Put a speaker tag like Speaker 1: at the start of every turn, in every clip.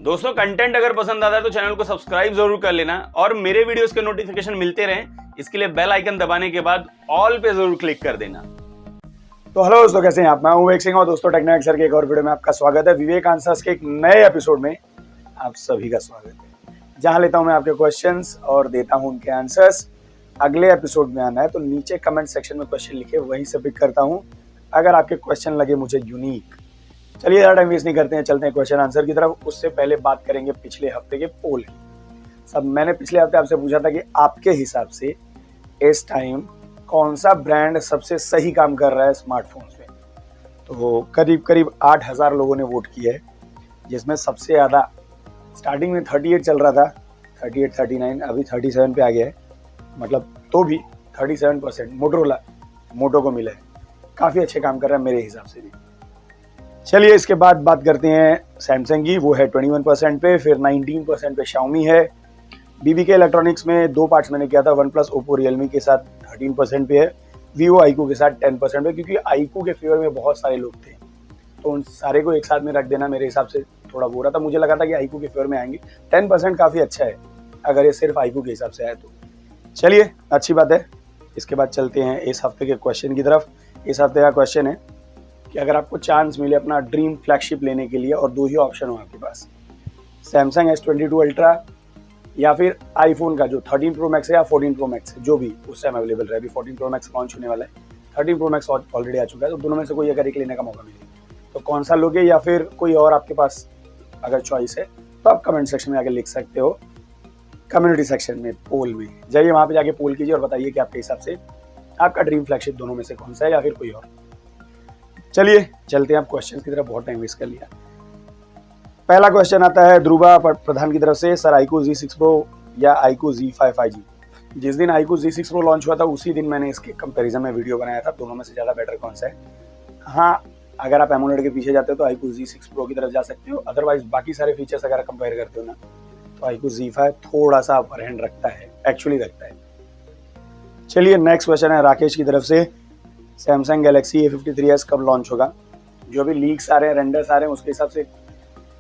Speaker 1: दोस्तों कंटेंट अगर पसंद आता है तो चैनल को सब्सक्राइब जरूर कर लेना और मेरे वीडियोस के नोटिफिकेशन मिलते रहें इसके लिए बेल आइकन दबाने के बाद ऑल पे जरूर क्लिक कर देना।
Speaker 2: तो हेलो दोस्तों, कैसे हैं आप? मैं विवेक सिंह और दोस्तों टेक्नो सर के एक और वीडियो में आपका स्वागत है। विवेक आंसर्स के एक नए एपिसोड में आप सभी का स्वागत है, जहां लेता हूं मैं आपके क्वेश्चंस और देता हूं उनके आंसर्स। अगले एपिसोड में आना है तो नीचे कमेंट सेक्शन में क्वेश्चन लिखे, वहीं से पिक करता हूं अगर आपके क्वेश्चन लगे मुझे यूनिक। चलिए ज़्यादा टाइम वेस्ट नहीं करते हैं, चलते हैं क्वेश्चन आंसर की तरफ। उससे पहले बात करेंगे पिछले हफ्ते के पोल की। मैंने पिछले हफ्ते आपसे पूछा था कि आपके हिसाब से इस टाइम कौन सा ब्रांड सबसे सही काम कर रहा है स्मार्टफोन्स में। तो करीब करीब 8,000 लोगों ने वोट किया है, जिसमें सबसे ज़्यादा स्टार्टिंग में 38 चल रहा था, 38, 39, अभी 37 पे आ गया है। मतलब तो भी 37% मोटो को मिला है। काफ़ी अच्छे काम कर रहा है मेरे हिसाब से भी। चलिए इसके बाद बात करते हैं सैमसंग की। वो है 21% पे, फिर 19% पे शाओमी है। बीबीके इलेक्ट्रॉनिक्स में दो पार्ट्स मैंने किया था, वन प्लस, ओप्पो, रियलमी के साथ 13% पे है, वीवो आईक्यू के साथ 10% पे, क्योंकि आईक्यू के फेवर में बहुत सारे लोग थे तो उन सारे को एक साथ में रख देना मेरे हिसाब से थोड़ा बुरा था। मुझे लगा था कि आईक्यू के फेवर में आएंगे। 10% काफ़ी अच्छा है अगर ये सिर्फ आईक्यू के हिसाब से आए तो। चलिए अच्छी बात है। इसके बाद चलते हैं इस हफ्ते के क्वेश्चन की तरफ। इस हफ्ते का क्वेश्चन है कि अगर आपको चांस मिले अपना ड्रीम फ्लैगशिप लेने के लिए और दो ही ऑप्शन हो आपके पास, सैमसंग S22 अल्ट्रा या फिर आईफोन का जो 13 प्रो मैक्स है या 14 प्रो मैक्स है, जो भी उस टाइम अवेलेबल रहे। अभी 14 प्रो मैक्स लॉन्च होने वाला है, 13 प्रो मैक्स ऑलरेडी आ चुका है। तो दोनों में से कोई अगर एक लेने का मौका मिले तो कौन सा लोगे, या फिर कोई और आपके पास अगर चॉइस है तो आप कमेंट सेक्शन में आके लिख सकते हो, कम्युनिटी सेक्शन में, पोल में जाइए, वहाँ पे जाके पोल कीजिए और बताइए कि आपके हिसाब से आपका ड्रीम फ्लैगशिप दोनों में से कौन सा है या फिर कोई और। चलिए चलते हैं आप क्वेश्चन की तरफ, बहुत टाइम वेस्ट कर लिया। पहला क्वेश्चन आता है ध्रुवा प्रधान की तरफ से। सर iQOO Z6 Pro या iQOO Z5 5G? जिस दिन iQOO Z6 Pro लॉन्च हुआ था उसी दिन मैंने इसके कंपैरिजन में वीडियो बनाया था, दोनों में से ज़्यादा बेटर कौन सा है। हाँ, अगर आप एमोलेड के पीछे जाते हो तो iQOO Z6 Pro की तरफ जा सकते हो। अदरवाइज बाकी सारे फीचर्स अगर कंपेयर करते हो ना तो iQOO Z5 थोड़ा सा अपर हैंड रखता है, एक्चुअली रखता है। चलिए नेक्स्ट क्वेश्चन है राकेश की तरफ से। सैमसंग गैलेक्सी A53s कब लॉन्च होगा? जो भी लीक्स आ रहे हैं, रेंडर्स आ रहे हैं, उसके हिसाब से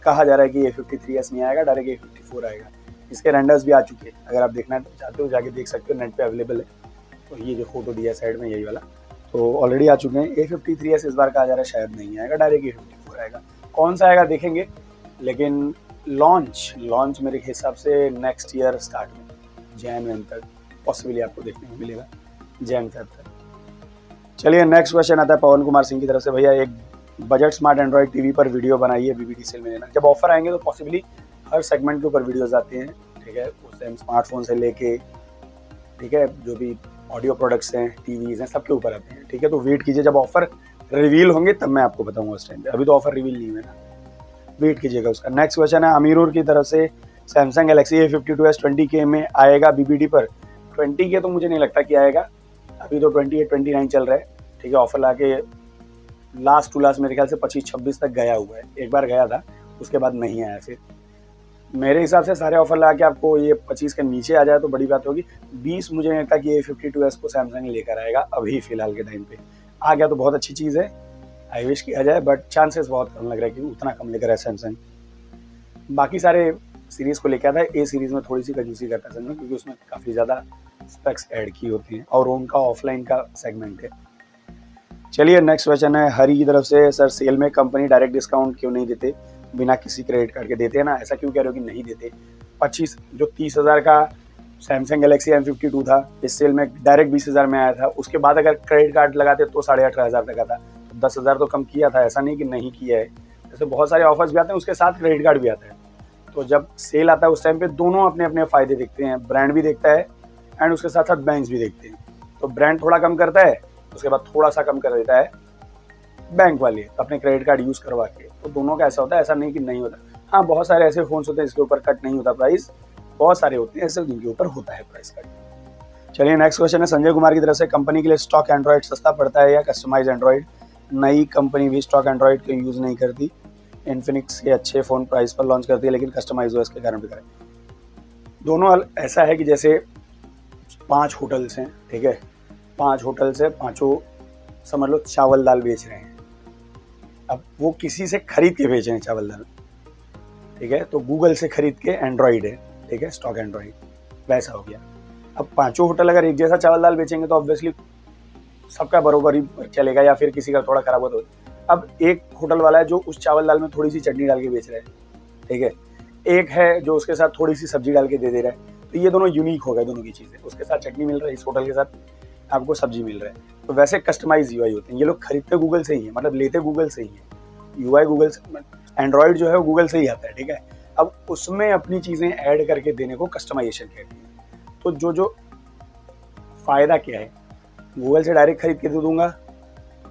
Speaker 2: कहा जा रहा है कि A53s नहीं आएगा, डायरेक्ट A54 आएगा। इसके रेंडर्स भी आ चुके हैं, अगर आप देखना चाहते हो जाके देख सकते हो, नेट पे अवेलेबल है। तो ये जो फोटो दिया है साइड में, यही वाला, तो ऑलरेडी आ चुके हैं। A53s इस बार कहा जा रहा है शायद नहीं आएगा, डायरेक्ट A54 आएगा। कौन सा आएगा देखेंगे, लेकिन लॉन्च मेरे हिसाब से नेक्स्ट ईयर स्टार्ट में, Jan तक पॉसिबली आपको देखने को मिलेगा, Jan तक। चलिए नेक्स्ट क्वेश्चन आता है पवन कुमार सिंह की तरफ से। भैया एक बजट स्मार्ट एंड्रॉइड टीवी पर वीडियो बनाइए, बीबीडी सेल में लेना। जब ऑफर आएंगे तो पॉसिबली हर सेगमेंट के ऊपर वीडियोस आते हैं, ठीक है, उस टाइम स्मार्टफोन से लेके, ठीक है, जो भी ऑडियो प्रोडक्ट्स हैं, टीवीज हैं, सबके ऊपर आते हैं, ठीक है। तो वेट कीजिए, जब ऑफर रिवील होंगे तब मैं आपको बताऊंगा उस टाइम पे। अभी तो ऑफर रिवील नहीं हुए ना, वेट कीजिएगा उसका। नेक्स्ट क्वेश्चन है अमीरुर की तरफ से। सैमसंग गैलेक्सी A52s 20K में आएगा बीबीडी पर? 20K तो मुझे नहीं लगता कि आएगा, अभी तो 28, 29 चल रहा है, ठीक है। ऑफर ला के लास्ट टू लास्ट मेरे ख्याल से 25-26 तक गया हुआ है, एक बार गया था, उसके बाद नहीं आया। फिर मेरे हिसाब से सारे ऑफर ला के आपको ये 25 के नीचे आ जाए तो बड़ी बात होगी। 20 मुझे नहीं लगता कि A52s को सैमसंग लेकर आएगा अभी फिलहाल के टाइम पे। आ गया तो बहुत अच्छी चीज़ है, आई विश किया जाए, बट चांसेस बहुत कम लग रहा है कि उतना कम लेकर आए सैमसंग। बाकी सारे सीरीज़ को लेकर आता है, ए सीरीज़ में थोड़ी सी कंजूसी करता है सैमसंग, क्योंकि उसमें काफ़ी ज़्यादा स्पेक्स ऐड की होती हैं और उनका ऑफलाइन का सेगमेंट है। चलिए नेक्स्ट क्वेश्चन है हरी की तरफ से। सर सेल में कंपनी डायरेक्ट डिस्काउंट क्यों नहीं देते, बिना किसी क्रेडिट कार्ड के? देते हैं ना, ऐसा क्यों कह रहे हो कि नहीं देते? 30,000 का सैमसंग गैलेक्सी M52 था, इस सेल में डायरेक्ट 20,000 में आया था। उसके बाद अगर क्रेडिट कार्ड लगाते तो 18,500 तक का था, तो 10,000 तो कम किया था, ऐसा नहीं कि नहीं किया है। जैसे बहुत सारे ऑफर्स भी आते हैं, उसके साथ क्रेडिट कार्ड भी आता है। तो जब सेल आता है उस टाइम पे दोनों अपने अपने फ़ायदे देखते हैं, ब्रांड भी देखता है एंड उसके साथ साथ बैंक भी देखते हैं। तो ब्रांड थोड़ा कम करता है, उसके बाद थोड़ा सा कम कर देता है बैंक वाले अपने क्रेडिट कार्ड यूज़ करवा के। तो दोनों का ऐसा होता है, ऐसा नहीं कि नहीं होता। हाँ, बहुत सारे ऐसे फ़ोन्स होते हैं जिसके ऊपर कट नहीं होता प्राइस, बहुत सारे होते हैं ऐसे जिनके ऊपर होता है प्राइस कट। चलिए नेक्स्ट क्वेश्चन है संजय कुमार की तरफ से। कंपनी के लिए स्टॉक एंड्रॉइड सस्ता पड़ता है या कस्टमाइज एंड्रॉइड? नई कंपनी भी स्टॉक एंड्रॉइड को यूज़ नहीं करती। इन्फिनिक्स के अच्छे फ़ोन प्राइस पर लॉन्च करती है, लेकिन कस्टमाइज OS के कारण भी करें। दोनों ऐसा है कि जैसे 5 होटल्स हैं, ठीक है, 5 होटल्स है, पाँचों समझ लो चावल दाल बेच रहे हैं। अब वो किसी से खरीद के बेच रहे हैं चावल दाल, ठीक है, तो गूगल से खरीद के एंड्रॉइड है, ठीक है, स्टॉक एंड्रॉइड वैसा हो गया। अब पांचों होटल अगर एक जैसा चावल दाल बेचेंगे तो ऑब्वियसली सबका बरोबर ही चलेगा, या फिर किसी का थोड़ा खराब हो तो। अब एक होटल वाला है जो उस चावल दाल में थोड़ी सी चटनी डाल के बेच रहा है, ठीक है, एक है जो उसके साथ थोड़ी सी सब्जी डाल के दे रहा है, तो ये दोनों यूनिक हो गए दोनों की चीज़ें। उसके साथ चटनी मिल रहा है, इस होटल के साथ आपको सब्जी मिल रहा है। तो वैसे कस्टमाइज यूआई होते हैं, ये लोग खरीदते गूगल से ही है, मतलब लेते गूगल से ही है। यूआई गूगल से, एंड्रॉइड जो है वो गूगल से ही आता है, ठीक है। अब उसमें अपनी चीज़ें ऐड करके देने को कस्टमाइजेशन कहते हैं। तो जो फ़ायदा क्या है, गूगल से डायरेक्ट खरीद के दे दूंगा,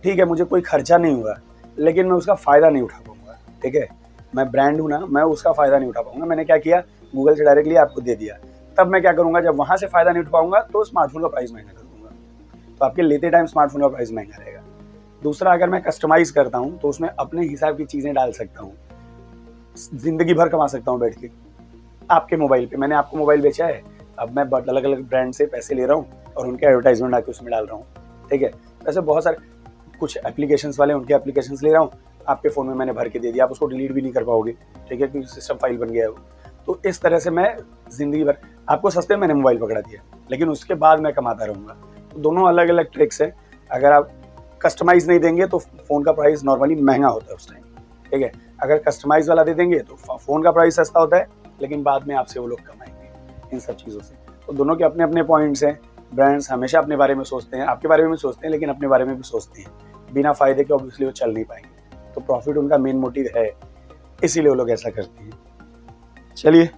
Speaker 2: ठीक है, मुझे कोई खर्चा नहीं हुआ, लेकिन मैं उसका फ़ायदा नहीं उठा पाऊंगा, ठीक है। मैं ब्रांड हूँ ना, मैं उसका फ़ायदा नहीं उठा पाऊंगा। मैंने क्या किया, गूगल से डायरेक्टली आपको दे दिया। तब मैं क्या करूँगा, जब वहाँ से फ़ायदा नहीं उठा पाऊंगा तो स्मार्टफोन का प्राइस महंगा कर दूंगा, तो आपके लेते टाइम स्मार्टफोन का प्राइस महंगा रहेगा। दूसरा, अगर मैं कस्टमाइज़ करता हूँ तो उसमें अपने हिसाब की चीज़ें डाल सकता हूँ, ज़िंदगी भर कमा सकता हूँ बैठ के आपके मोबाइल पे। मैंने आपको मोबाइल बेचा है, अब मैं अलग अलग ब्रांड से पैसे ले रहा हूँ और उनके एडवर्टाइजमेंट आके उसमें डाल रहा हूँ, ठीक है। वैसे बहुत सारे कुछ एप्लीकेशंस वाले, उनके एप्लीकेशंस ले रहा हूँ, आपके फ़ोन में मैंने भर के दे दिया, आप उसको डिलीट भी नहीं कर पाओगे, ठीक है, क्योंकि सिस्टम फाइल बन गया है वो। तो इस तरह से मैं ज़िंदगी भर आपको सस्ते में मैंने मोबाइल पकड़ा दिया, लेकिन उसके बाद मैं कमाता रहूँगा। तो दोनों अलग अलग ट्रिक्स हैं। अगर आप कस्टमाइज़ नहीं देंगे तो फ़ोन का प्राइस नॉर्मली महंगा होता है उस टाइम, ठीक है। अगर कस्टमाइज़ वाला दे देंगे तो फ़ोन का प्राइस सस्ता होता है, लेकिन बाद में आपसे वो लोग कमाएंगे इन सब चीज़ों से। तो दोनों के अपने अपने पॉइंट्स हैं। ब्रांड्स हमेशा अपने बारे में सोचते हैं, आपके बारे में भी सोचते हैं, लेकिन अपने बारे में भी सोचते हैं। बिना फ़ायदे के ऑब्वियसली वो चल नहीं पाएंगे, तो प्रॉफिट उनका मेन मोटिव है, इसीलिए वो लोग ऐसा करते हैं। चलिए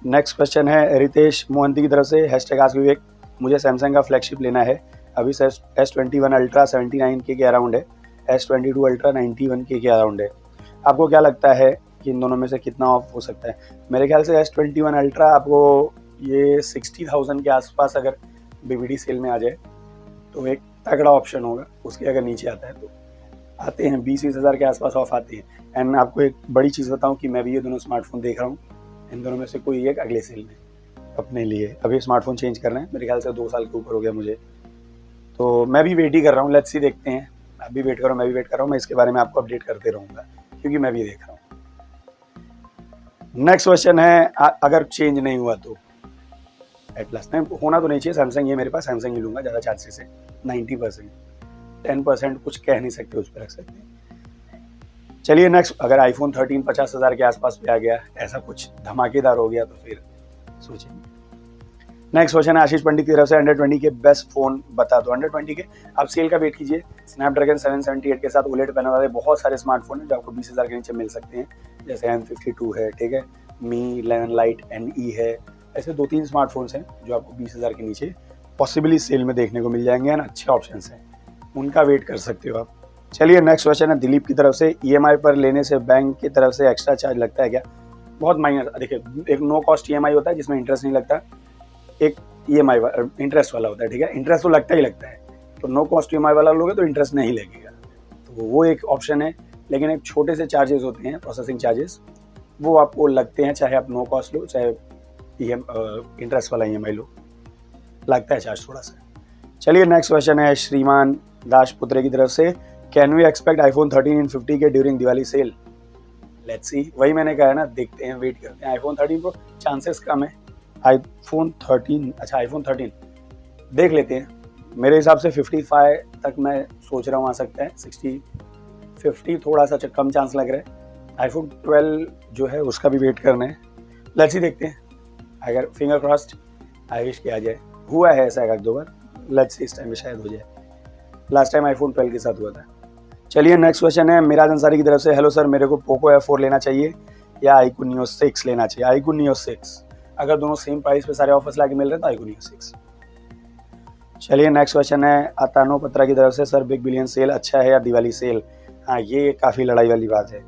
Speaker 2: नेक्स्ट क्वेश्चन है रितेश मोहंती की तरफ से, #आस्क विवेक। मुझे सैमसंग का फ्लैगशिप लेना है, अभी S21 अल्ट्रा 79K के अराउंड है, S22 अल्ट्रा 91K के अराउंड है। आपको क्या लगता है कि इन दोनों में से कितना ऑफ हो सकता है? मेरे ख्याल से S21 अल्ट्रा आपको ये 60,000 के आसपास अगर BBD सेल में आ जाए तो एक तगड़ा ऑप्शन होगा। उसके अगर नीचे आता है तो आते हैं 20-20 हज़ार के आसपास ऑफ आते हैं। एंड मैं आपको एक बड़ी चीज़ बताऊं कि मैं भी ये दोनों स्मार्टफोन देख रहा हूँ, इन दोनों में से कोई एक अगले सेल में अपने लिए। अभी स्मार्टफोन चेंज करना है, मेरे ख्याल से 2 साल के ऊपर हो गया मुझे, तो मैं भी वेट ही कर रहा हूँ। लेट्स सी, देखते हैं। आप भी वेट करो, मैं भी वेट कर रहा हूँ। मैं इसके बारे में आपको अपडेट करते रहूँगा क्योंकि मैं भी देख रहा हूँ। नेक्स्ट क्वेश्चन है अगर चेंज नहीं हुआ तो एटलस नहीं होना तो नहीं चाहिए। सैमसंग, ये मेरे पास सैमसंग ही लूँगा ज़्यादा चांसेस है 90%। 10% कुछ कह नहीं सकते, उस पर रख सकते हैं। चलिए नेक्स्ट, अगर आईफोन 13 50,000 के आसपास पे आ गया, ऐसा कुछ धमाकेदार हो गया तो फिर सोचेंगे। नेक्स्ट क्वेश्चन है आशीष पंडित की तरफ से, 120 के बेस्ट फ़ोन बता दो। 120 के आप सेल का वेट कीजिए। स्नैपड्रैगन 778 के साथ OLED पैनल वाले बहुत सारे स्मार्टफोन हैं जो आपको 20,000 के नीचे मिल सकते हैं, जैसे M52 है, ठीक है, Mi 11 Lite NE है। ऐसे 2-3 स्मार्टफोन्स हैं जो आपको 20,000 के नीचे पॉसिबली सेल में देखने को मिल जाएंगे, एंड अच्छे ऑप्शंस हैं, उनका वेट कर सकते हो आप। चलिए नेक्स्ट क्वेश्चन है दिलीप की तरफ से, EMI पर लेने से बैंक की तरफ से एक्स्ट्रा चार्ज लगता है क्या? बहुत माइनर। देखिए, एक नो कॉस्ट EMI होता है जिसमें इंटरेस्ट नहीं लगता, एक EMI इंटरेस्ट वाला होता है, ठीक है। इंटरेस्ट तो लगता ही लगता है, तो नो कॉस्ट EMI वाला लोगे तो इंटरेस्ट नहीं लगेगा, तो वो एक ऑप्शन है। लेकिन एक छोटे से चार्जेस होते हैं, प्रोसेसिंग चार्जेस, वो आपको लगते हैं, चाहे आप नो कॉस्ट लो चाहे इंटरेस्ट वाला EMI लो, लगता है चार्ज थोड़ा सा। चलिए नेक्स्ट क्वेश्चन है श्रीमान दासपुत्रे की तरफ से, can we expect iPhone 13 in 50K during Diwali sale? Let's see, वही मैंने कहा है ना, देखते हैं, वेट करते हैं। iPhone 13 Pro चांसेस कम है। iPhone 13 देख लेते हैं। मेरे हिसाब से 55 तक मैं सोच रहा हूँ आ सकता है, 50 थोड़ा सा कम चांस लग रहा है। iPhone 12 जो है उसका भी वेट करना है, लेट्स ही देखते हैं। अगर फिंगर क्रॉस्ड, आई विश किया जाए, हुआ है ऐसा 1-2 बार, लेट्स इस टाइम में शायद हो जाए। लास्ट टाइम iPhone 12 के साथ हुआ था। चलिए नेक्स्ट क्वेश्चन है मिराज अंसारी की तरफ से, हेलो सर, मेरे को Poco F4 लेना चाहिए या iQOO Neo 6 लेना चाहिए? iQOO Neo 6, अगर दोनों सेम प्राइस पे सारे ऑफर्स लाके मिल रहे हैं तो iQOO Neo 6। चलिए नेक्स्ट क्वेश्चन है अतानो पत्रा की तरफ से, सर बिग बिलियन सेल अच्छा है या दिवाली सेल? हाँ, ये काफ़ी लड़ाई वाली बात है,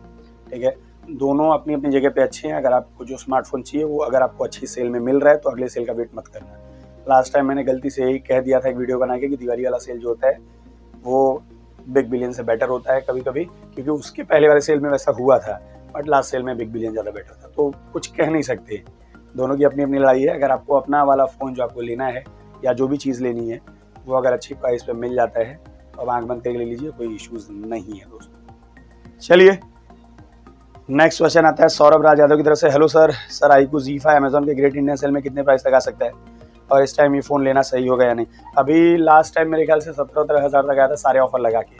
Speaker 2: ठीक है। दोनों अपनी अपनी जगह पे अच्छे हैं। अगर आपको जो स्मार्टफोन चाहिए वो अगर आपको अच्छी सेल में मिल रहा है तो अगले सेल का वेट मत करना। लास्ट टाइम मैंने गलती से यही कह दिया था एक वीडियो बना के कि दिवाली वाला सेल जो होता है वो बिग बिलियन से बेटर होता है कभी कभी, क्योंकि उसके पहले वाले सेल में वैसा हुआ था, बट लास्ट सेल में बिग बिलियन ज़्यादा बेटर था। तो कुछ कह नहीं सकते, दोनों की अपनी अपनी लड़ाई है। अगर आपको अपना वाला फ़ोन जो आपको लेना है या जो भी चीज़ लेनी है वो अगर अच्छी प्राइस पे मिल जाता है तो आप आँख बंद करके ले लीजिए, कोई इश्यूज़ नहीं है दोस्तों। चलिए नेक्स्ट क्वेश्चन आता है सौरभ राज यादव की तरफ से। Hello sir, iQOO Z5 Amazon के ग्रेट इंडियन सेल में कितने प्राइस तक आ सकता है और इस टाइम ये फ़ोन लेना सही होगा या नहीं? अभी लास्ट टाइम मेरे ख्याल से 17-18 हज़ार तक आया था सारे ऑफर लगा के।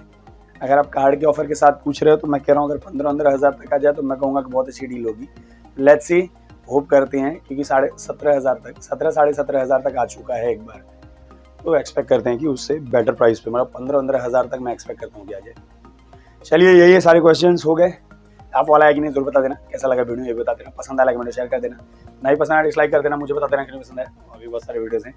Speaker 2: अगर आप कार्ड के ऑफर के साथ पूछ रहे हो तो मैं कह रहा हूँ अगर 15-15 हज़ार तक आ जाए तो मैं कहूँगा कि बहुत अच्छी डील होगी। लेट्स सी, होप करते हैं, क्योंकि 17.5 हज़ार तक 17-17.5 हज़ार तक आ चुका है एक बार, तो एक्सपेक्ट करते हैं कि उससे बेटर प्राइस पे, मतलब 15-15 हज़ार तक मैं एक्सपेक्ट करता हूँ कि आ जाए। चलिए, यही सारे क्वेश्चन हो गए। आप वाला है कि नहीं जरूर बता देना। कैसा लगा वीडियो ये बता देना। पसंद आया वीडियो शेयर कर देना, नहीं पसंद आया डिसलाइक कर देना। मुझे बता देना कि नहीं पसंद है। अभी बहुत सारे वीडियोस हैं,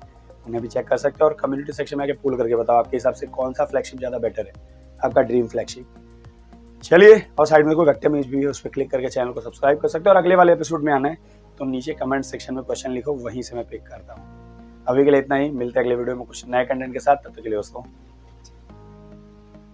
Speaker 2: उन्हें भी चेक कर सकते हो और कम्युनिटी सेक्शन में आके पुल करके बताओ आपके हिसाब से कौन सा फ्लैगशिप ज़्यादा बेटर है, आपका ड्रीम फ्लैगशिप। चलिए, और साइड में कोई वेक्टर इमेज भी है, उस पर क्लिक करके चैनल को सब्सक्राइब कर सकते हो। और अगले वाले एपिसोड में आना है तो नीचे कमेंट सेक्शन में क्वेश्चन लिखो, वहीं से मैं पिक करता हूँ। अभी के लिए इतना ही, मिलते हैं अगले वीडियो में कुछ नए कंटेंट के साथ। तब तक के लिए दोस्तों